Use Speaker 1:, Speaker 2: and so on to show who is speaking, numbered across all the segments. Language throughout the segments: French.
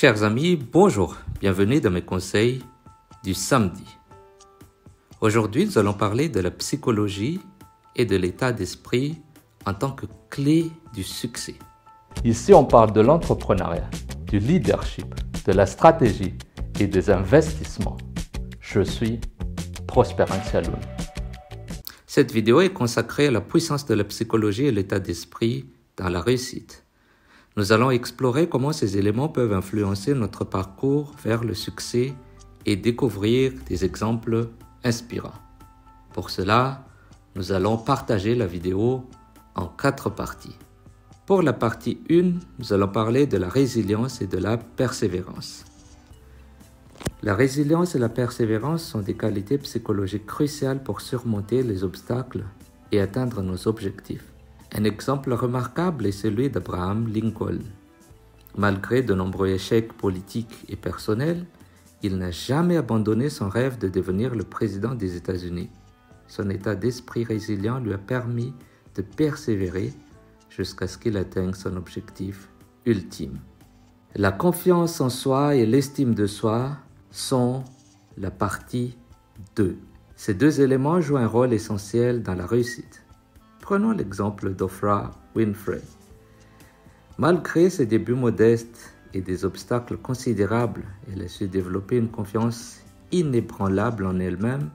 Speaker 1: Chers amis, bonjour, bienvenue dans mes conseils du samedi. Aujourd'hui, nous allons parler de la psychologie et de l'état d'esprit en tant que clé du succès.
Speaker 2: Ici, on parle de l'entrepreneuriat, du leadership, de la stratégie et des investissements. Je suis Prosper Ansialoun.
Speaker 1: Cette vidéo est consacrée à la puissance de la psychologie et l'état d'esprit dans la réussite. Nous allons explorer comment ces éléments peuvent influencer notre parcours vers le succès et découvrir des exemples inspirants. Pour cela, nous allons partager la vidéo en 4 parties. Pour la partie 1, nous allons parler de la résilience et de la persévérance. La résilience et la persévérance sont des qualités psychologiques cruciales pour surmonter les obstacles et atteindre nos objectifs. Un exemple remarquable est celui d'Abraham Lincoln. Malgré de nombreux échecs politiques et personnels, il n'a jamais abandonné son rêve de devenir le président des États-Unis. Son état d'esprit résilient lui a permis de persévérer jusqu'à ce qu'il atteigne son objectif ultime. La confiance en soi et l'estime de soi sont la partie 2. Ces deux éléments jouent un rôle essentiel dans la réussite. Prenons l'exemple d'Oprah Winfrey. Malgré ses débuts modestes et des obstacles considérables, elle a su développer une confiance inébranlable en elle-même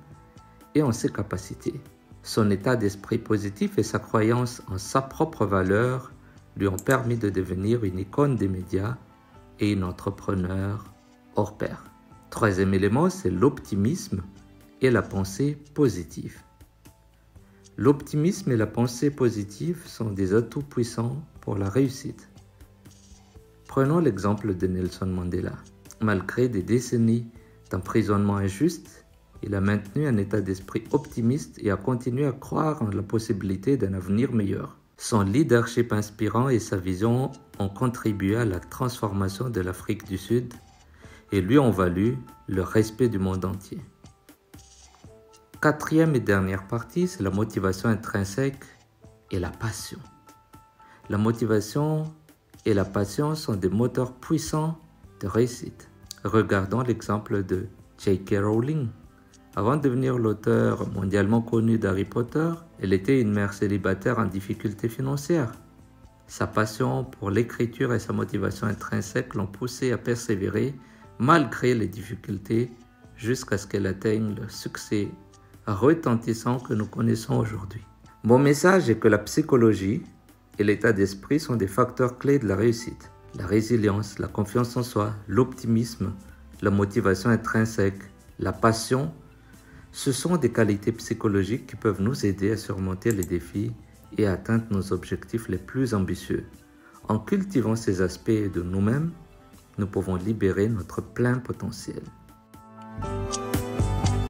Speaker 1: et en ses capacités. Son état d'esprit positif et sa croyance en sa propre valeur lui ont permis de devenir une icône des médias et une entrepreneur hors pair. Troisième élément, c'est l'optimisme et la pensée positive. L'optimisme et la pensée positive sont des atouts puissants pour la réussite. Prenons l'exemple de Nelson Mandela. Malgré des décennies d'emprisonnement injuste, il a maintenu un état d'esprit optimiste et a continué à croire en la possibilité d'un avenir meilleur. Son leadership inspirant et sa vision ont contribué à la transformation de l'Afrique du Sud et lui ont valu le respect du monde entier. Quatrième et dernière partie, c'est la motivation intrinsèque et la passion. La motivation et la passion sont des moteurs puissants de réussite. Regardons l'exemple de J.K. Rowling. Avant de devenir l'auteur mondialement connu d'Harry Potter, elle était une mère célibataire en difficulté financière. Sa passion pour l'écriture et sa motivation intrinsèque l'ont poussée à persévérer malgré les difficultés jusqu'à ce qu'elle atteigne le succès retentissant que nous connaissons aujourd'hui. Mon message est que la psychologie et l'état d'esprit sont des facteurs clés de la réussite. La résilience, la confiance en soi, l'optimisme, la motivation intrinsèque, la passion, ce sont des qualités psychologiques qui peuvent nous aider à surmonter les défis et à atteindre nos objectifs les plus ambitieux. En cultivant ces aspects de nous-mêmes, nous pouvons libérer notre plein potentiel.